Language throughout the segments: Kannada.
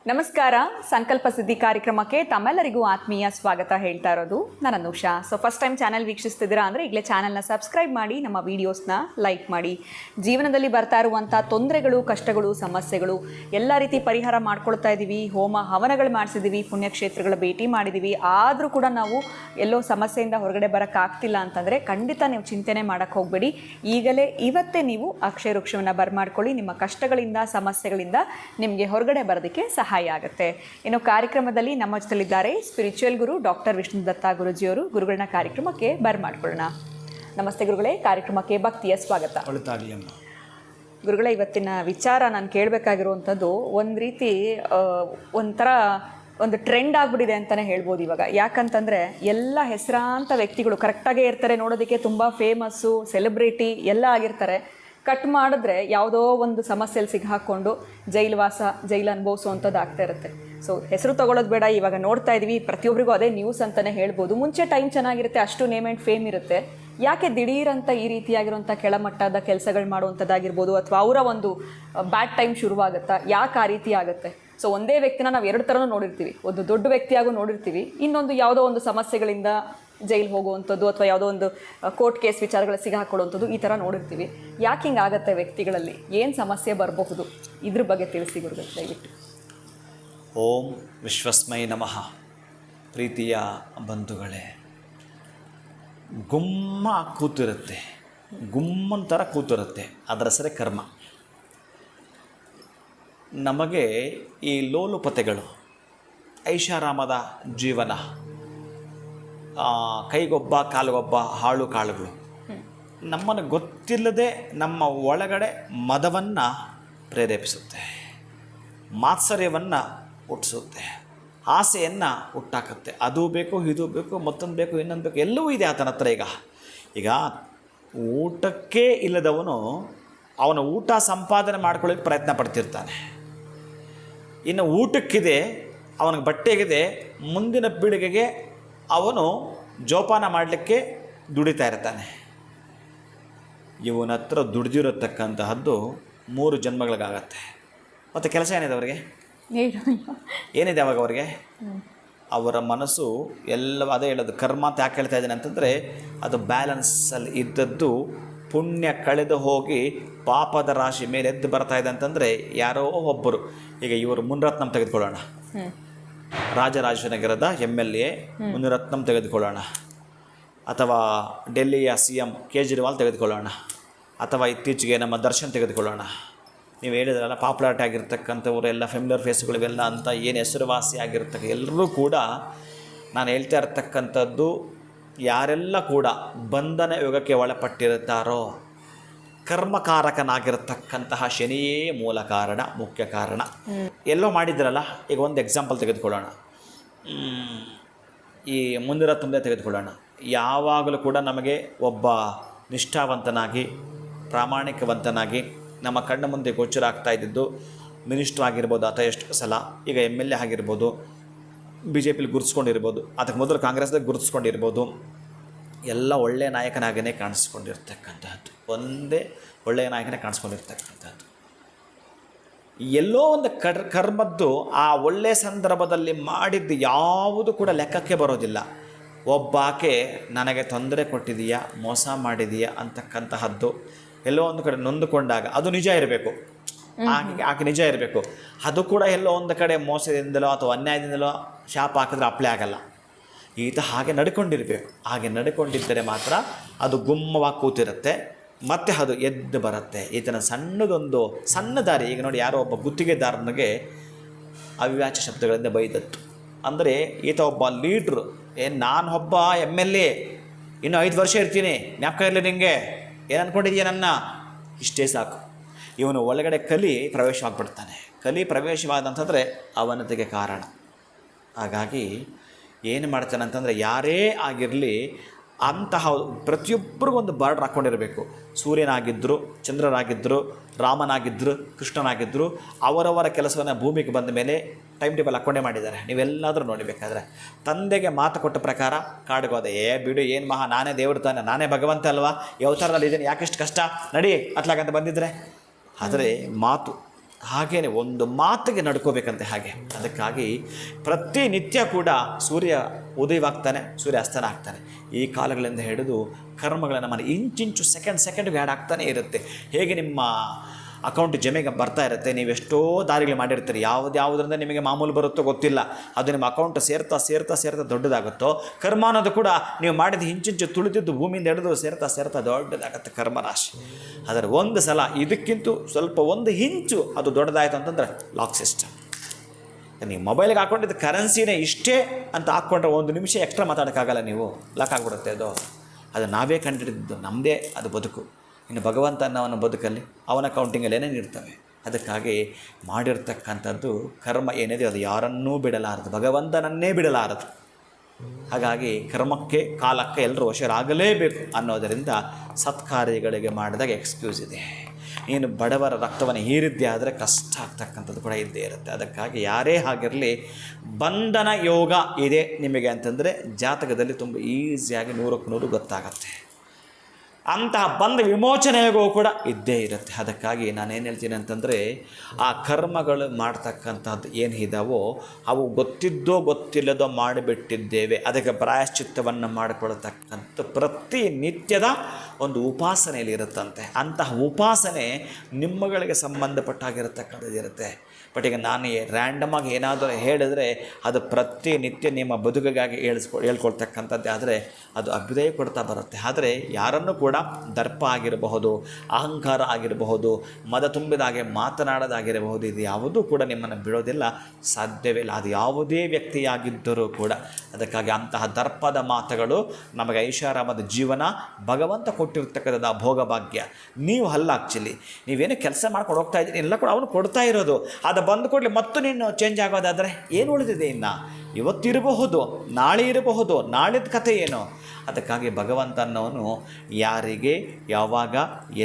ನಮಸ್ಕಾರ. ಸಂಕಲ್ಪ ಸಿದ್ಧಿ ಕಾರ್ಯಕ್ರಮಕ್ಕೆ ತಮ್ಮೆಲ್ಲರಿಗೂ ಆತ್ಮೀಯ ಸ್ವಾಗತ ಹೇಳ್ತಾ ಇರೋದು ನಾನು ಅನುಷಾ. ಫಸ್ಟ್ ಟೈಮ್ ಚಾನಲ್ ವೀಕ್ಷಿಸ್ತಿದ್ದೀರಾ ಅಂದರೆ ಈಗಲೇ ಚಾನಲ್ನ ಸಬ್ಸ್ಕ್ರೈಬ್ ಮಾಡಿ, ನಮ್ಮ ವೀಡಿಯೋಸ್ನ ಲೈಕ್ ಮಾಡಿ. ಜೀವನದಲ್ಲಿ ಬರ್ತಾ ಇರುವಂಥ ತೊಂದರೆಗಳು, ಕಷ್ಟಗಳು, ಸಮಸ್ಯೆಗಳು ಎಲ್ಲ ರೀತಿ ಪರಿಹಾರ ಮಾಡ್ಕೊಳ್ತಾ ಇದ್ದೀವಿ. ಹೋಮ ಹವನಗಳು ಮಾಡಿಸಿದ್ದೀವಿ, ಪುಣ್ಯಕ್ಷೇತ್ರಗಳ ಭೇಟಿ ಮಾಡಿದ್ದೀವಿ. ಆದರೂ ಕೂಡ ನಾವು ಎಲ್ಲೋ ಸಮಸ್ಯೆಯಿಂದ ಹೊರಗಡೆ ಬರೋಕ್ಕಾಗ್ತಿಲ್ಲ ಅಂತಂದರೆ ಖಂಡಿತ ನೀವು ಚಿಂತನೆ ಮಾಡೋಕ್ಕೆ ಹೋಗಬೇಡಿ. ಇವತ್ತೇ ನೀವು ಅಕ್ಷಯ ವೃಕ್ಷವನ್ನು ಬರ್ಮಾಡ್ಕೊಳ್ಳಿ. ನಿಮ್ಮ ಕಷ್ಟಗಳಿಂದ, ಸಮಸ್ಯೆಗಳಿಂದ ನಿಮಗೆ ಹೊರಗಡೆ ಬರೋದಕ್ಕೆ ಸಹಾಯ ಆಗುತ್ತೆ. ಇನ್ನು ಕಾರ್ಯಕ್ರಮದಲ್ಲಿ ನಮ್ಮ ಜೊತೆಲಿದ್ದಾರೆ ಸ್ಪಿರಿಚುವಲ್ ಗುರು ಡಾಕ್ಟರ್ ವಿಷ್ಣು ದತ್ತ ಗುರುಜಿಯವರು. ಗುರುಗಳನ್ನ ಕಾರ್ಯಕ್ರಮಕ್ಕೆ ಬರ್ಮಾಡ್ಕೊಳ್ಳೋಣ. ನಮಸ್ತೆ ಗುರುಗಳೇ, ಕಾರ್ಯಕ್ರಮಕ್ಕೆ ಭಕ್ತಿಯ ಸ್ವಾಗತ. ಗುರುಗಳೇ, ಇವತ್ತಿನ ವಿಚಾರ ನಾನು ಕೇಳಬೇಕಾಗಿರುವಂಥದ್ದು ಒಂದು ರೀತಿ ಒಂದು ಟ್ರೆಂಡ್ ಆಗಿಬಿಟ್ಟಿದೆ ಅಂತಲೇ ಹೇಳ್ಬೋದು ಇವಾಗ. ಯಾಕಂತಂದರೆ ಎಲ್ಲ ಹೆಸರಾಂತ ವ್ಯಕ್ತಿಗಳು ಕರೆಕ್ಟಾಗೇ ಇರ್ತಾರೆ, ನೋಡೋದಕ್ಕೆ ತುಂಬ ಫೇಮಸ್ಸು, ಸೆಲೆಬ್ರಿಟಿ ಎಲ್ಲ ಆಗಿರ್ತಾರೆ. ಕಟ್ ಮಾಡಿದ್ರೆ ಯಾವುದೋ ಒಂದು ಸಮಸ್ಯೆಯಲ್ಲಿ ಸಿಗ್ಹಾಕ್ಕೊಂಡು ಜೈಲುವಾಸ, ಜೈಲು ಅನುಭವಿಸುವಂಥದ್ದು ಆಗ್ತಾ ಇರುತ್ತೆ. ಸೊ ಹೆಸರು ತೊಗೊಳ್ಳೋದು ಬೇಡ, ಇವಾಗ ನೋಡ್ತಾ ಇದ್ದೀವಿ, ಪ್ರತಿಯೊಬ್ಬರಿಗೂ ಅದೇ ನ್ಯೂಸ್ ಅಂತಲೇ ಹೇಳ್ಬೋದು. ಮುಂಚೆ ಟೈಮ್ ಚೆನ್ನಾಗಿರುತ್ತೆ, ಅಷ್ಟು ನೇಮ್ ಆ್ಯಂಡ್ ಫೇಮ್ ಇರುತ್ತೆ. ಯಾಕೆ ದಿಢೀರಂತ ಈ ರೀತಿಯಾಗಿರುವಂಥ ಕೆಳಮಟ್ಟದ ಕೆಲಸಗಳು ಮಾಡುವಂಥದ್ದಾಗಿರ್ಬೋದು, ಅಥವಾ ಅವರ ಒಂದು ಬ್ಯಾಡ್ ಟೈಮ್ ಶುರುವಾಗುತ್ತಾ, ಯಾಕೆ ಆ ರೀತಿ ಆಗುತ್ತೆ? ಸೊ ಒಂದೇ ವ್ಯಕ್ತಿನ ನಾವು ಎರಡು ಥರನೂ ನೋಡಿರ್ತೀವಿ. ಒಂದು ದೊಡ್ಡ ವ್ಯಕ್ತಿಯಾಗೂ ನೋಡಿರ್ತೀವಿ, ಇನ್ನೊಂದು ಯಾವುದೋ ಒಂದು ಸಮಸ್ಯೆಗಳಿಂದ ಜೈಲು ಹೋಗುವಂಥದ್ದು ಅಥವಾ ಯಾವುದೋ ಒಂದು ಕೋರ್ಟ್ ಕೇಸ್ ವಿಚಾರಗಳು ಸಿಗಾಕೊಳ್ಳುವಂಥದ್ದು, ಈ ಥರ ನೋಡಿರ್ತೀವಿ. ಯಾಕೆ ಹಿಂಗಾಗತ್ತೆ ವ್ಯಕ್ತಿಗಳಲ್ಲಿ? ಏನು ಸಮಸ್ಯೆ ಬರಬಹುದು? ಇದ್ರ ಬಗ್ಗೆ ತಿಳಿಸಿ ಗುರುಗಳು ದಯವಿಟ್ಟು. ಓಂ ವಿಶ್ವಸ್ಮೈ ನಮಃ. ಪ್ರೀತಿಯ ಬಂಧುಗಳೇ, ಗುಮ್ಮ ಕೂತಿರುತ್ತೆ, ಗುಮ್ಮಂತರ ಕೂತಿರುತ್ತೆ, ಅದರ ಹೆಸರೇ ಕರ್ಮ. ನಮಗೆ ಈ ಲೋಲುಪತೆಗಳು, ಐಷಾರಾಮದ ಜೀವನ, ಕೈಗೊಬ್ಬ ಕಾಲಿಗೊಬ್ಬ ಹಾಳು ಕಾಳುಗಳು ನಮ್ಮನ್ನು ಗೊತ್ತಿಲ್ಲದೆ ನಮ್ಮ ಒಳಗಡೆ ಮದವನ್ನು ಪ್ರೇರೇಪಿಸುತ್ತೆ, ಮಾತ್ಸರ್ಯವನ್ನು ಹುಟ್ಟಿಸುತ್ತೆ, ಆಸೆಯನ್ನು ಹುಟ್ಟಾಕತ್ತೆ. ಅದು ಬೇಕು, ಇದು ಬೇಕು, ಮತ್ತೊಂದು ಬೇಕು, ಇನ್ನೊಂದು ಬೇಕು, ಎಲ್ಲವೂ ಇದೆ ಆತನ ಹತ್ರ. ಈಗ ಊಟಕ್ಕೆ ಇಲ್ಲದವನು ಅವನ ಊಟ ಸಂಪಾದನೆ ಮಾಡ್ಕೊಳ್ಳೋಕ್ಕೆ ಪ್ರಯತ್ನ ಪಡ್ತಿರ್ತಾನೆ. ಇನ್ನು ಊಟಕ್ಕಿದೆ, ಅವನಿಗೆ ಬಟ್ಟೆಗಿದೆ, ಮುಂದಿನ ಪೀಳಿಗೆಗೆ ಅವನು ಜೋಪಾನ ಮಾಡಲಿಕ್ಕೆ ದುಡಿತಾ ಇರ್ತಾನೆ. ಇವನ ಹತ್ರ ದುಡಿದಿರತಕ್ಕಂತಹದ್ದು 3 ಜನ್ಮಗಳಿಗಾಗತ್ತೆ. ಮತ್ತು ಕೆಲಸ ಏನಿದೆ ಅವರಿಗೆ? ಏನಿದೆ ಅವಾಗ ಅವರಿಗೆ? ಅವರ ಮನಸ್ಸು ಎಲ್ಲ ಅದೇ ಹೇಳೋದು. ಕರ್ಮ ಅಂತ ಯಾಕೆ ಹೇಳ್ತಾ ಇದ್ದೇನೆ ಅಂತಂದರೆ, ಅದು ಬ್ಯಾಲೆನ್ಸಲ್ಲಿ ಇದ್ದದ್ದು ಪುಣ್ಯ ಕಳೆದು ಹೋಗಿ ಪಾಪದ ರಾಶಿ ಮೇಲೆ ಎದ್ದು ಬರ್ತಾ ಇದೆ ಅಂತಂದರೆ ಯಾರೋ ಒಬ್ಬರು, ಈಗ ಇವರು ಮುನಿರತ್ನಂ ತೆಗೆದುಕೊಳ್ಳೋಣ, ರಾಜರಾಜೇಶ್ವರನಗರದ MLA ಮುನಿರತ್ನಂ ತೆಗೆದುಕೊಳ್ಳೋಣ, ಅಥವಾ ಡೆಲ್ಲಿಯ CM ಕೇಜ್ರಿವಾಲ್ ತೆಗೆದುಕೊಳ್ಳೋಣ, ಅಥವಾ ಇತ್ತೀಚೆಗೆ ನಮ್ಮ ದರ್ಶನ್ ತೆಗೆದುಕೊಳ್ಳೋಣ. ನೀವು ಹೇಳಿದ್ರಲ್ಲ, ಪಾಪ್ಯುಲಾರಿಟಿ ಆಗಿರ್ತಕ್ಕಂಥವ್ರು ಎಲ್ಲ ಫೆಮಿಲಿಯರ್ ಫೇಸ್ಗಳಿವೆಲ್ಲ ಅಂತ ಏನು ಹೆಸರುವಾಸಿ ಆಗಿರ್ತಕ್ಕ ಎಲ್ಲರೂ ಕೂಡ, ನಾನು ಹೇಳ್ತಾ ಇರ್ತಕ್ಕಂಥದ್ದು, ಯಾರೆಲ್ಲ ಕೂಡ ಬಂಧನ ಯೋಗಕ್ಕೆ ಒಳಪಟ್ಟಿರುತ್ತಾರೋ ಕರ್ಮಕಾರಕನಾಗಿರತಕ್ಕಂತಹ ಶನಿಯೇ ಮೂಲ ಕಾರಣ, ಮುಖ್ಯ ಕಾರಣ. ಎಲ್ಲೋ ಮಾಡಿದ್ರಲ್ಲ, ಈಗ ಒಂದು ಎಕ್ಸಾಂಪಲ್ ತೆಗೆದುಕೊಳ್ಳೋಣ, ಈ ಮುನಿರತ್ನಂದೇ ತೆಗೆದುಕೊಳ್ಳೋಣ. ಯಾವಾಗಲೂ ಕೂಡ ನಮಗೆ ಒಬ್ಬ ನಿಷ್ಠಾವಂತನಾಗಿ, ಪ್ರಾಮಾಣಿಕವಂತನಾಗಿ ನಮ್ಮ ಕಣ್ಣ ಮುಂದೆ ಗೋಚರ ಆಗ್ತಾ ಇದ್ದಿದ್ದು ಮಿನಿಸ್ಟ್ರ್ ಆಗಿರ್ಬೋದು, ಅಥವಾ ಎಷ್ಟು ಸಲ ಈಗ MLA ಆಗಿರ್ಬೋದು, BJPಲಿ ಗುರುತಿಸ್ಕೊಂಡಿರ್ಬೋದು, ಅದಕ್ಕೆ ಮೊದಲು ಕಾಂಗ್ರೆಸ್ದಾಗ ಗುರುತಿಸ್ಕೊಂಡಿರ್ಬೋದು, ಎಲ್ಲ ಒಳ್ಳೆಯ ನಾಯಕನಾಗೇ ಕಾಣಿಸ್ಕೊಂಡಿರ್ತಕ್ಕಂಥದ್ದು, ಒಂದೇ ಒಳ್ಳೆಯ ನಾಯಕನೇ ಕಾಣಿಸ್ಕೊಂಡಿರ್ತಕ್ಕಂಥದ್ದು. ಎಲ್ಲೋ ಒಂದು ಕರ್ಮದ್ದು ಆ ಒಳ್ಳೆಯ ಸಂದರ್ಭದಲ್ಲಿ ಮಾಡಿದ್ದು ಯಾವುದು ಕೂಡ ಲೆಕ್ಕಕ್ಕೆ ಬರೋದಿಲ್ಲ. ಒಬ್ಬಾಕೆ ನನಗೆ ತೊಂದರೆ ಕೊಟ್ಟಿದೆಯಾ, ಮೋಸ ಮಾಡಿದೆಯಾ ಅಂತಕ್ಕಂತಹದ್ದು ಎಲ್ಲೋ ಒಂದು ಕಡೆ ನೊಂದುಕೊಂಡಾಗ ಅದು ನಿಜ ಇರಬೇಕು, ಆಕೆ ನಿಜ ಇರಬೇಕು. ಅದು ಕೂಡ ಎಲ್ಲೋ ಒಂದು ಕಡೆ ಮೋಸದಿಂದಲೋ ಅಥವಾ ಅನ್ಯಾಯದಿಂದಲೋ ಶಾಪ ಹಾಕಿದ್ರೆ ಅಪ್ಲೈ ಆಗಲ್ಲ. ಈತ ಹಾಗೆ ನಡ್ಕೊಂಡಿರಬೇಕು. ಹಾಗೆ ನಡ್ಕೊಂಡಿದ್ದರೆ ಮಾತ್ರ ಅದು ಗುಮ್ಮವಾಗಿ ಕೂತಿರುತ್ತೆ, ಮತ್ತೆ ಅದು ಎದ್ದು ಬರುತ್ತೆ. ಈತನ ಸಣ್ಣದೊಂದು ಸಣ್ಣ ದಾರಿ. ಈಗ ನೋಡಿ, ಯಾರೋ ಒಬ್ಬ ಗುತ್ತಿಗೆದಾರನಿಗೆ ಅವ್ಯಾಚ್ಯ ಶಬ್ದಗಳಿಂದ ಬೈದತ್ತು. ಅಂದರೆ ಈತ ಒಬ್ಬ ಲೀಡ್ರು, ನಾನು ಒಬ್ಬ MLA, ಇನ್ನೂ 5 ವರ್ಷ ಇರ್ತೀನಿ, ಜ್ಞಾಪಕ ಇರಲಿ ನಿನಗೆ, ಏನು ಅಂದ್ಕೊಂಡಿದ್ದೀಯ ನನ್ನ, ಇಷ್ಟೇ ಸಾಕು. ಇವನು ಒಳಗಡೆ ಕಲಿ ಪ್ರವೇಶವಾಗಿಬಿಡ್ತಾನೆ. ಕಲಿ ಪ್ರವೇಶವಾದಂತಂದರೆ ಅವನತಿಗೆ ಕಾರಣ. ಹಾಗಾಗಿ ಏನು ಮಾಡ್ತಾನೆ ಅಂತಂದರೆ, ಯಾರೇ ಆಗಿರಲಿ ಅಂತಹ ಪ್ರತಿಯೊಬ್ಬರಿಗೂ ಒಂದು ಬಾರ್ಡ್ರ್ ಹಾಕ್ಕೊಂಡಿರಬೇಕು. ಸೂರ್ಯನಾಗಿದ್ದರು, ಚಂದ್ರನಾಗಿದ್ದರು, ರಾಮನಾಗಿದ್ದರು, ಕೃಷ್ಣನಾಗಿದ್ದರು, ಅವರವರ ಕೆಲಸವನ್ನು ಭೂಮಿಗೆ ಬಂದ ಮೇಲೆ ಟೈಮ್ ಟೇಬಲ್ ಹಾಕ್ಕೊಂಡೇ ಮಾಡಿದ್ದಾರೆ. ನೀವೆಲ್ಲಾದರೂ ನೋಡಬೇಕಾದ್ರೆ ತಂದೆಗೆ ಮಾತು ಕೊಟ್ಟ ಪ್ರಕಾರ ಕಾಡಿಗೋದೆ, ಬಿಡು ಏನು ಮಹಾ, ನಾನೇ ದೇವ್ರು ತಾನೆ, ನಾನೇ ಭಗವಂತ ಅಲ್ವಾ, ಈ ಅವತಾರದಲ್ಲಿ ಇದ್ದೀನಿ, ಯಾಕೆಷ್ಟು ಕಷ್ಟ, ನಡಿ ಅತ್ಲಾಗಂತ ಬಂದಿದ್ರೆ. ಆದರೆ ಮಾತು ಹಾಗೇನೆ ಒಂದು ಮಾತಿಗೆ ನಡ್ಕೋಬೇಕಂತೆ ಹಾಗೆ. ಅದಕ್ಕಾಗಿ ಪ್ರತಿನಿತ್ಯ ಕೂಡ ಸೂರ್ಯ ಉದಯವಾಗ್ತಾನೆ, ಸೂರ್ಯ ಅಸ್ತನ ಆಗ್ತಾನೆ. ಈ ಕಾಲಗಳಿಂದ ಹಿಡಿದು ಕರ್ಮಗಳನ್ನು ಮನೆ ಇಂಚಿಂಚು ಸೆಕೆಂಡ್ಗೆ ಆ್ಯಡ್ ಆಗ್ತಾನೆ ಇರುತ್ತೆ. ಹೇಗೆ ನಿಮ್ಮ ಅಕೌಂಟ್ ಜಮೆಗೆ ಬರ್ತಾ ಇರುತ್ತೆ, ನೀವು ಎಷ್ಟೋ ದಾರಿಗಳು ಮಾಡಿರ್ತೀರಿ, ಯಾವುದರಿಂದ ನಿಮಗೆ ಮಾಮೂಲು ಬರುತ್ತೋ ಗೊತ್ತಿಲ್ಲ, ಅದು ನಿಮ್ಮ ಅಕೌಂಟ್ ಸೇರ್ತಾ ದೊಡ್ಡದಾಗುತ್ತೋ, ಕರ್ಮ ಅನ್ನೋದು ಕೂಡ ನೀವು ಮಾಡಿದ ಇಂಚಿಂಚು ತುಳಿದಿದ್ದು ಭೂಮಿಯಿಂದ ಹಿಡಿದು ಸೇರ್ತಾ ದೊಡ್ಡದಾಗುತ್ತೆ ಕರ್ಮರಾಶಿ. ಆದರೆ ಒಂದು ಸಲ ಇದಕ್ಕಿಂತ ಸ್ವಲ್ಪ ಒಂದು ಇಂಚು ಅದು ದೊಡ್ಡದಾಯಿತು ಅಂತಂದರೆ ಲಾಕ್ ಸಿಸ್ಟಮ್. ನೀವು ಮೊಬೈಲ್ಗೆ ಹಾಕ್ಕೊಂಡಿದ್ದು ಕರೆನ್ಸಿನೇ ಇಷ್ಟೇ ಅಂತ ಹಾಕ್ಕೊಂಡ್ರೆ 1 ನಿಮಿಷ ಎಕ್ಸ್ಟ್ರಾ ಮಾತಾಡೋಕ್ಕಾಗಲ್ಲ, ನೀವು ಲಾಕ್ ಆಗಿಬಿಡುತ್ತೆ. ಅದು ನಾವೇ ಕಂಡುಹಿಡಿದಿದ್ದು, ನಮ್ಮದೇ ಅದು ಬದುಕು. ಇನ್ನು ಭಗವಂತ ಅನ್ನೋವನ ಬದುಕಲ್ಲಿ ಅವನ ಕೌಂಟಿಂಗಲ್ಲಿ ಏನೇನು ಇರ್ತವೆ. ಅದಕ್ಕಾಗಿ ಮಾಡಿರ್ತಕ್ಕಂಥದ್ದು ಕರ್ಮ ಏನಿದೆ ಅದು ಯಾರನ್ನೂ ಬಿಡಲಾರದು, ಭಗವಂತನನ್ನೇ ಬಿಡಲಾರದು. ಹಾಗಾಗಿ ಕರ್ಮಕ್ಕೆ ಕಾಲಕ್ಕೆ ಎಲ್ಲರೂ ವಶರಾಗಲೇಬೇಕು ಅನ್ನೋದರಿಂದ ಸತ್ಕಾರ್ಯಗಳಿಗೆ ಮಾಡಿದಾಗ ಎಕ್ಸ್ಕ್ಯೂಸ್ ಇದೆ. ನೀನು ಬಡವರ ರಕ್ತವನ್ನು ಹೀರಿದ್ದೆ ಆದರೆ ಕಷ್ಟ ಆಗ್ತಕ್ಕಂಥದ್ದು ಕೂಡ ಇದ್ದೇ ಇರುತ್ತೆ. ಅದಕ್ಕಾಗಿ ಯಾರೇ ಆಗಿರಲಿ ಬಂಧನ ಯೋಗ ಇದೆ ನಿಮಗೆ ಅಂತಂದರೆ ಜಾತಕದಲ್ಲಿ ತುಂಬ ಈಸಿಯಾಗಿ 100ಕ್ಕೆ 100 ಗೊತ್ತಾಗತ್ತೆ. ಅಂತಹ ಬಂಧ ವಿಮೋಚನೆ ಯೋಗವೂ ಕೂಡ ಇದ್ದೇ ಇರುತ್ತೆ. ಅದಕ್ಕಾಗಿ ನಾನೇನು ಹೇಳ್ತೀನಿ ಅಂತಂದರೆ, ಆ ಕರ್ಮಗಳು ಮಾಡ್ತಕ್ಕಂಥದ್ದು ಏನು ಇದ್ದಾವೋ ಅವು ಗೊತ್ತಿದ್ದೋ ಗೊತ್ತಿಲ್ಲದೋ ಮಾಡಿಬಿಟ್ಟಿದ್ದೇವೆ, ಅದಕ್ಕೆ ಪ್ರಾಯಶ್ಚಿತ್ತವನ್ನು ಮಾಡಿಕೊಳ್ತಕ್ಕಂಥ ಪ್ರತಿನಿತ್ಯದ ಒಂದು ಉಪಾಸನೆಯಲ್ಲಿ ಇರುತ್ತಂತೆ. ಅಂತಹ ಉಪಾಸನೆ ನಿಮ್ಮಗಳಿಗೆ ಸಂಬಂಧಪಟ್ಟಾಗಿರತಕ್ಕಂಥದ್ದು ಇರುತ್ತೆ. ಬಟ್ ಈಗ ನಾನು ರ್ಯಾಂಡಮಾಗಿ ಏನಾದರೂ ಹೇಳಿದ್ರೆ ಅದು ಪ್ರತಿನಿತ್ಯ ನಿಮ್ಮ ಬದುಕಿಗಾಗಿ ಹೇಳ್ಕೊಳ್ತಕ್ಕಂಥದ್ದೇ ಆದರೆ ಅದು ಅಭ್ಯುದಯ ಕೊಡ್ತಾ ಬರುತ್ತೆ. ಆದರೆ ಯಾರನ್ನು ಕೂಡ ದರ್ಪ ಆಗಿರಬಹುದು, ಅಹಂಕಾರ ಆಗಿರಬಹುದು, ಮದ ತುಂಬಿದ ಹಾಗೆ ಮಾತನಾಡೋದಾಗಿರಬಹುದು, ಇದು ಯಾವುದೂ ಕೂಡ ನಿಮ್ಮನ್ನು ಬಿಡೋದಿಲ್ಲ, ಸಾಧ್ಯವೇ ಇಲ್ಲ. ಅದು ಯಾವುದೇ ವ್ಯಕ್ತಿಯಾಗಿದ್ದರೂ ಕೂಡ. ಅದಕ್ಕಾಗಿ ಅಂತಹ ದರ್ಪದ ಮಾತುಗಳು ನಮಗೆ ಐಷಾರಾಮದ ಜೀವನ ಭಗವಂತ ಕೊಟ್ಟಿರ್ತಕ್ಕಂಥದ್ದು ಭೋಗಭಾಗ್ಯ. ನೀವು ಅಲ್ಲ, ಆ್ಯಕ್ಚುಲಿ ನೀವೇನು ಕೆಲಸ ಮಾಡ್ಕೊಂಡು ಹೋಗ್ತಾ ಇದ್ದೀನಿ ಎಲ್ಲ ಕೂಡ ಅವನು ಕೊಡ್ತಾ ಇರೋದು. ಅದು ಬಂದು ಕೊಡಲಿ ಮತ್ತು ನೀನು ಚೇಂಜ್ ಆಗೋದಾದರೆ ಏನು ಉಳಿದಿದೆ? ಇನ್ನು ಇವತ್ತಿರಬಹುದು, ನಾಳೆ ಇರಬಹುದು, ನಾಳಿದ ಕಥೆ ಏನು? ಅದಕ್ಕಾಗಿ ಭಗವಂತ ಅನ್ನೋನು ಯಾರಿಗೆ ಯಾವಾಗ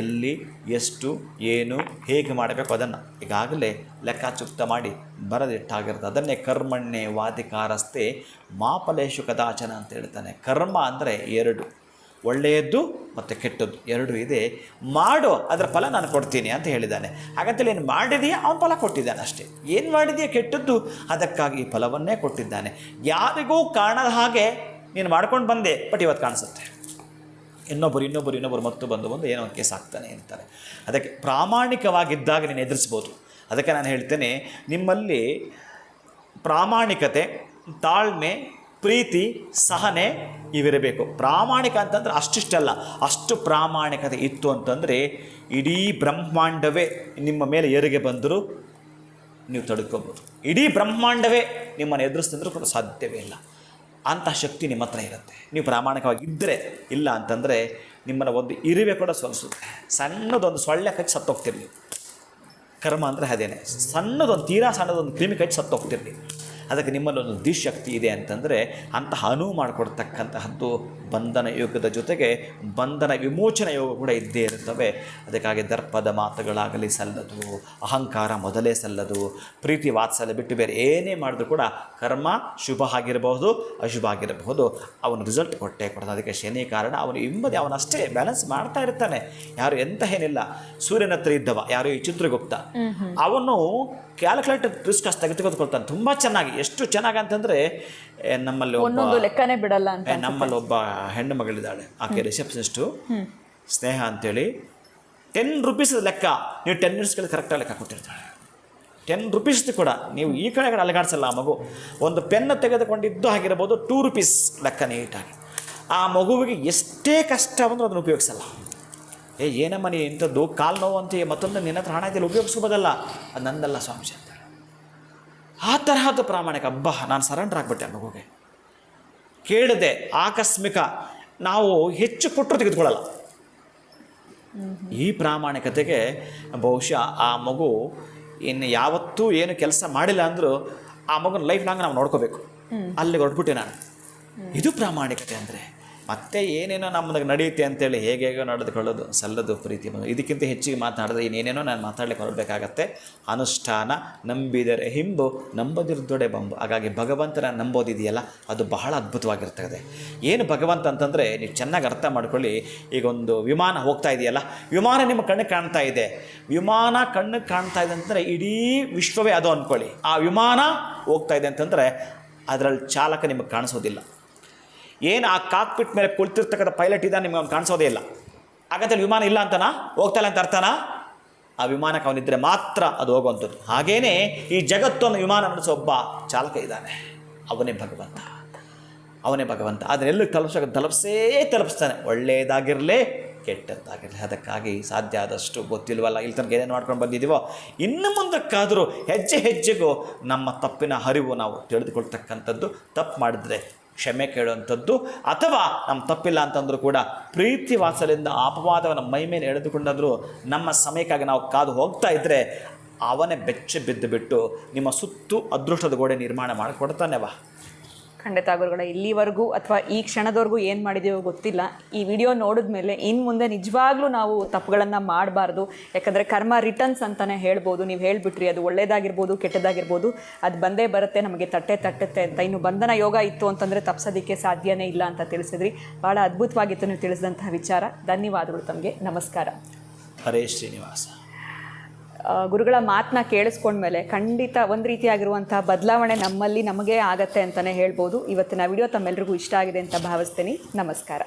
ಎಲ್ಲಿ ಎಷ್ಟು ಏನು ಹೇಗೆ ಮಾಡಬೇಕು ಅದನ್ನು ಈಗಾಗಲೇ ಲೆಕ್ಕಾಚುಕ್ತ ಮಾಡಿ ಬರೆದಿಟ್ಟಾಗಿರುತ್ತೆ. ಅದನ್ನೇ ಕರ್ಮಣ್ಣೆ ವಾದಿಕಾರಸ್ತೆ ಮಾಪಲೇಶು ಕದಾಚನ ಅಂತ ಹೇಳ್ತಾನೆ. ಕರ್ಮ ಅಂದರೆ 2, ಒಳ್ಳೆಯದ್ದು ಮತ್ತು ಕೆಟ್ಟದ್ದು 2 ಇದೆ. ಮಾಡು, ಅದರ ಫಲ ನಾನು ಕೊಡ್ತೀನಿ ಅಂತ ಹೇಳಿದ್ದಾನೆ. ಹಾಗಂತೇಳಿ ಏನು ಮಾಡಿದೆಯಾ ಅವನ ಫಲ ಕೊಟ್ಟಿದ್ದಾನೆ ಅಷ್ಟೇ. ಏನು ಮಾಡಿದೆಯಾ ಕೆಟ್ಟದ್ದು, ಅದಕ್ಕಾಗಿ ಫಲವನ್ನೇ ಕೊಟ್ಟಿದ್ದಾನೆ. ಯಾರಿಗೂ ಕಾಣದ ಹಾಗೆ ನೀನು ಮಾಡ್ಕೊಂಡು ಬಂದೆ, ಬಟ್ ಇವತ್ತು ಕಾಣಿಸುತ್ತೆ. ಇನ್ನೊಬ್ಬರು ಮತ್ತು ಬಂದು ಏನೋ ಒಂದು ಕೇಸ್ ಆಗ್ತಾನೆ ಇರ್ತಾರೆ. ಅದಕ್ಕೆ ಪ್ರಾಮಾಣಿಕವಾಗಿದ್ದಾಗ ನೀನು ಎದುರಿಸ್ಬೋದು. ಅದಕ್ಕೆ ನಾನು ಹೇಳ್ತೇನೆ, ನಿಮ್ಮಲ್ಲಿ ಪ್ರಾಮಾಣಿಕತೆ, ತಾಳ್ಮೆ, ಪ್ರೀತಿ, ಸಹನೆ ಇವಿರಬೇಕು. ಪ್ರಾಮಾಣಿಕ ಅಂತಂದರೆ ಅಷ್ಟಿಷ್ಟಲ್ಲ, ಅಷ್ಟು ಪ್ರಾಮಾಣಿಕತೆ ಇತ್ತು ಅಂತಂದರೆ ಇಡೀ ಬ್ರಹ್ಮಾಂಡವೇ ನಿಮ್ಮ ಮೇಲೆ ಏರಿಗೆ ಬಂದರೂ ನೀವು ತಡ್ಕೋಬೋದು. ಇಡೀ ಬ್ರಹ್ಮಾಂಡವೇ ನಿಮ್ಮನ್ನು ಎದುರಿಸ್ತಂದ್ರೂ ಕೂಡ ಸಾಧ್ಯವೇ ಇಲ್ಲ. ಅಂತಹ ಶಕ್ತಿ ನಿಮ್ಮ ಹತ್ರ ಇರುತ್ತೆ. ನೀವು ಪ್ರಾಮಾಣಿಕವಾಗಿದ್ದರೆ. ಇಲ್ಲ ಅಂತಂದರೆ ನಿಮ್ಮನ್ನು ಒಂದು ಇರುವೆ ಕೂಡ ಸೋಲಿಸುತ್ತೆ. ಸಣ್ಣದೊಂದು ಸೊಳ್ಳೆ ಕಚ್ಚಿ ಸತ್ತೋಗ್ತಿರಲಿ. ಕರ್ಮ ಅಂದರೆ ಅದೇನೆ, ತೀರಾ ಸಣ್ಣದೊಂದು ಕ್ರಿಮಿ ಕಚ್ಚಿ ಸತ್ತೋಗ್ತಿರಲಿ. ಅದಕ್ಕೆ ನಿಮ್ಮಲ್ಲಿ ಒಂದು ದಿಶಕ್ತಿ ಇದೆ ಅಂತಂದರೆ ಅಂತಹ ಅನುವು ಮಾಡಿಕೊಡ್ತಕ್ಕಂತಹದ್ದು ಬಂಧನ ಯೋಗದ ಜೊತೆಗೆ ಬಂಧನ ವಿಮೋಚನೆ ಯೋಗ ಕೂಡ ಇದ್ದೇ ಇರುತ್ತವೆ. ಅದಕ್ಕಾಗಿ ದರ್ಪದ ಮಾತುಗಳಾಗಲಿ ಸಲ್ಲದು, ಅಹಂಕಾರ ಮೊದಲೇ ಸಲ್ಲದು, ಪ್ರೀತಿ ವಾತ್ಸಲ್ಯ ಬಿಟ್ಟು ಬೇರೆ ಏನೇ ಮಾಡಿದ್ರು ಕೂಡ ಕರ್ಮ ಶುಭ ಆಗಿರಬಹುದು ಅಶುಭ ಆಗಿರಬಹುದು, ಅವನು ರಿಸಲ್ಟ್ ಕೊಟ್ಟೇ ಕೊಡ್ತಾನೆ. ಅದಕ್ಕೆ ಶನಿ ಕಾರಣ ಅವನು ಹಿಂಬದಿ ಅವನಷ್ಟೇ ಬ್ಯಾಲೆನ್ಸ್ ಮಾಡ್ತಾ ಇರ್ತಾನೆ. ಯಾರು ಎಂತ ಏನಿಲ್ಲ. ಸೂರ್ಯನ ಹತ್ರ ಇದ್ದವ ಯಾರು ಈ ಚಿತ್ರಗುಪ್ತ, ಅವನು ಕ್ಯಾಲ್ಕುಲೇಟರ್ ರಿಸ್ಕ್ ಅಷ್ಟು ತೆಗೆದುಕೊಳ್ತಾನೆ ತುಂಬ ಚೆನ್ನಾಗಿ. ಎಷ್ಟು ಚೆನ್ನಾಗಿ ಅಂತಂದರೆ ನಮ್ಮಲ್ಲಿ ಒಂದೊಂದು ಲೆಕ್ಕನೇ ಬಿಡಲ್ಲ ಅಂತ. ನಮ್ಮಲ್ಲಿ ಒಬ್ಬ ಹೆಣ್ಣು ಮಗಳಿದ್ದಾಳೆ, ಆಕೆ ರಿಸೆಪ್ಷನಿಸ್ಟು ಸ್ನೇಹ ಅಂತೇಳಿ. 10 ರೂಪೀಸ್ ಲೆಕ್ಕ ನೀವು 10 ಮಿನಿಟ್ಸ್ಗಳು ಕರೆಕ್ಟಾಗಿ ಲೆಕ್ಕ ಕೊಟ್ಟಿರ್ತಾಳೆ. 10 ರೂಪೀಸ್ದು ಕೂಡ ನೀವು ಈ ಕಡೆ ಅಲಗಾಡ್ಸಲ್ಲ. ಆ ಮಗು ಒಂದು ಪೆನ್ನು ತೆಗೆದುಕೊಂಡಿದ್ದು ಆಗಿರ್ಬೋದು, 2 ರೂಪೀಸ್ ಲೆಕ್ಕ ನೀಟಾಗಿ. ಆ ಮಗುವಿಗೆ ಎಷ್ಟೇ ಕಷ್ಟ ಬಂದರೂ ಅದನ್ನು ಉಪಯೋಗಿಸಲ್ಲ. ಏನಮ್ಮ ನೀ ಇಂಥದ್ದು ಕಾಲು ನೋವು ಅಂತ ಮತ್ತೊಂದು ನಿನ್ನ ಹತ್ರ ಹಣ ಇದೆಯಲ್ಲ ಉಪಯೋಗಿಸ್ಬೋದಲ್ಲ, ಅದು ನಂದಲ್ಲ ಸ್ವಾಮೀಜಿ ಅಂತಾಳೆ. ಆ ತರಹದ ಪ್ರಾಮಾಣಿಕ. ನಾನು ಸರೆಂಡರ್ ಆಗಿಬಿಟ್ಟೆ ಆ ಮಗುಗೆ. ಕೇಳಿದೆ, ಆಕಸ್ಮಿಕ, ನಾವು ಹೆಚ್ಚು ಕೊಟ್ಟರು ತೆಗೆದುಕೊಳ್ಳಲ್ಲ. ಈ ಪ್ರಾಮಾಣಿಕತೆಗೆ ಬಹುಶಃ ಆ ಮಗು ಇನ್ನು ಯಾವತ್ತೂ ಏನು ಕೆಲಸ ಮಾಡಿಲ್ಲ ಅಂದರೂ ಆ ಮಗುನ ಲೈಫ್ ಲಾಂಗ್ ನಾವು ನೋಡ್ಕೋಬೇಕು. ಅಲ್ಲಿಗೆ ಹೊರಟ್ಬಿಟ್ಟೆ ನಾನು. ಇದು ಪ್ರಾಮಾಣಿಕತೆ ಅಂದರೆ. ಮತ್ತೆ ಏನೇನೋ ನಮ್ಮದು ನಡೆಯುತ್ತೆ ಅಂತೇಳಿ ಹೇಗೇಗೋ ನಡೆದುಕೊಳ್ಳೋದು ಸಲ್ಲದು ಪ್ರೀತಿ. ಇದಕ್ಕಿಂತ ಹೆಚ್ಚಿಗೆ ಮಾತನಾಡಿದ್ರೆ ಇನ್ನೇನೇನೋ ನಾನು ಮಾತಾಡಲಿಕ್ಕೆ ಹೊರಡಬೇಕಾಗತ್ತೆ. ಅನುಷ್ಠಾನ ನಂಬಿದರೆ ಹಿಂಬು, ನಂಬದಿರ್ದೊಡೆ ಬಂಬು. ಹಾಗಾಗಿ ಭಗವಂತನ ನಂಬೋದಿದೆಯಲ್ಲ, ಅದು ಬಹಳ ಅದ್ಭುತವಾಗಿರ್ತದೆ. ಏನು ಭಗವಂತ ಅಂತಂದರೆ ನೀವು ಚೆನ್ನಾಗಿ ಅರ್ಥ ಮಾಡ್ಕೊಳ್ಳಿ. ಈಗ ಒಂದು ವಿಮಾನ ಹೋಗ್ತಾ ಇದೆಯಲ್ಲ, ವಿಮಾನ ನಿಮ್ಮ ಕಣ್ಣಿಗೆ ಕಾಣ್ತಾ ಇದೆ. ವಿಮಾನ ಕಣ್ಣಿಗೆ ಕಾಣ್ತಾ ಇದೆ ಅಂತಂದರೆ ಇಡೀ ವಿಶ್ವವೇ ಅದು ಅಂದ್ಕೊಳ್ಳಿ. ಆ ವಿಮಾನ ಹೋಗ್ತಾ ಇದೆ ಅಂತಂದರೆ ಅದರಲ್ಲಿ ಚಾಲಕ ನಿಮಗೆ ಕಾಣಿಸೋದಿಲ್ಲ. ಏನು ಆ ಕಾಕ್ಪಿಟ್ ಮೇಲೆ ಕುಳಿತಿರ್ತಕ್ಕಂಥ ಪೈಲಟ್ ಇದ್ದಾನೆ ನಿಮಗೆ ಅವ್ನು ಕಾಣಿಸೋದೇ ಇಲ್ಲ. ಹಾಗಂತೇಳಿ ವಿಮಾನ ಇಲ್ಲ ಅಂತನಾ, ಹೋಗ್ತಾಯಿಲ್ಲ ಅಂತ ಅರ್ಥನಾ? ಆ ವಿಮಾನಕ್ಕೆ ಅವನಿದ್ದರೆ ಮಾತ್ರ ಅದು ಹೋಗುವಂಥದ್ದು. ಹಾಗೇ ಈ ಜಗತ್ತನ್ನು ವಿಮಾನ ನಡೆಸೋ ಒಬ್ಬ ಚಾಲಕ ಇದ್ದಾನೆ, ಅವನೇ ಭಗವಂತ. ಅವನೇ ಭಗವಂತ. ಅದನ್ನೆಲ್ಲೂ ತಲುಪಿಸ್ತಾನೆ, ಒಳ್ಳೆಯದಾಗಿರಲೇ ಕೆಟ್ಟದ್ದಾಗಿರಲಿ. ಅದಕ್ಕಾಗಿ ಸಾಧ್ಯ ಆದಷ್ಟು ಗೊತ್ತಿಲ್ವಲ್ಲ, ಇಲ್ಲಿ ತನಕ ಏನೇನು ಮಾಡ್ಕೊಂಡು ಬಂದಿದ್ದೀವೋ ಇನ್ನು ಮುಂದಕ್ಕಾದರೂ ಹೆಜ್ಜೆ ಹೆಜ್ಜೆಗೂ ನಮ್ಮ ತಪ್ಪಿನ ಅರಿವು ನಾವು ತಿಳಿದುಕೊಳ್ತಕ್ಕಂಥದ್ದು. ತಪ್ಪು ಮಾಡಿದ್ರೆ ಕ್ಷಮೆ ಕೇಳುವಂಥದ್ದು, ಅಥವಾ ನಮ್ಮ ತಪ್ಪಿಲ್ಲ ಅಂತಂದರೂ ಕೂಡ ಪ್ರೀತಿ ವಾತ್ಸಲ್ಯದಿಂದ ಅಪವಾದವನ್ನು ಮೈ ಮೇಲೆ ಎಳೆದುಕೊಂಡಾದರೂ ನಮ್ಮ ಸಮಯಕ್ಕಾಗಿ ನಾವು ಕಾದು ಹೋಗ್ತಾ ಇದ್ದರೆ ಅವನೇ ಬೆಚ್ಚ ಬಿದ್ದು ಬಿಟ್ಟು ನಿಮ್ಮ ಸುತ್ತು ಅದೃಷ್ಟದ ಗೋಡೆ ನಿರ್ಮಾಣ ಮಾಡಿಕೊಡ್ತಾನೆವಾ. ಖಂಡಿತ ಗುರುಗಳೇ, ಇಲ್ಲಿವರೆಗೂ ಅಥವಾ ಈ ಕ್ಷಣದವರೆಗೂ ಏನು ಮಾಡಿದ್ದೀವೋ ಗೊತ್ತಿಲ್ಲ. ಈ ವಿಡಿಯೋ ನೋಡಿದ ಮೇಲೆ ಇನ್ನು ಮುಂದೆ ನಿಜವಾಗ್ಲೂ ನಾವು ತಪ್ಪುಗಳನ್ನು ಮಾಡಬಾರ್ದು. ಯಾಕಂದರೆ ಕರ್ಮ ರಿಟರ್ನ್ಸ್ ಅಂತಲೇ ಹೇಳ್ಬೋದು. ನೀವು ಹೇಳಿಬಿಟ್ರಿ, ಅದು ಒಳ್ಳೇದಾಗಿರ್ಬೋದು ಕೆಟ್ಟದಾಗಿರ್ಬೋದು, ಅದು ಬಂದೇ ಬರುತ್ತೆ, ನಮಗೆ ತಟ್ಟುತ್ತೆ ಅಂತ. ಇನ್ನು ಬಂಧನ ಯೋಗ ಇತ್ತು ಅಂತಂದರೆ ತಪ್ಪಿಸೋದಕ್ಕೆ ಸಾಧ್ಯನೇ ಇಲ್ಲ ಅಂತ ತಿಳಿಸಿದ್ರಿ. ಭಾಳ ಅದ್ಭುತವಾಗಿತ್ತು ನೀವು ತಿಳಿಸಿದಂತಹ ವಿಚಾರ. ಧನ್ಯವಾದಗಳು ತಮಗೆ. ನಮಸ್ಕಾರ. ಹರೇ ಶ್ರೀನಿವಾಸ. ಗುರುಗಳ ಮಾತನ್ನ ಕೇಳಿಸ್ಕೊಂಡ್ಮೇಲೆ ಖಂಡಿತ ಒಂದು ರೀತಿಯಾಗಿರುವಂಥ ಬದಲಾವಣೆ ನಮಗೆ ಆಗತ್ತೆ ಅಂತಲೇ ಹೇಳ್ಬೋದು. ಇವತ್ತಿನ ವಿಡಿಯೋ ತಮ್ಮೆಲ್ಲರಿಗೂ ಇಷ್ಟ ಆಗಿದೆ ಅಂತ ಭಾವಿಸ್ತೀನಿ. ನಮಸ್ಕಾರ.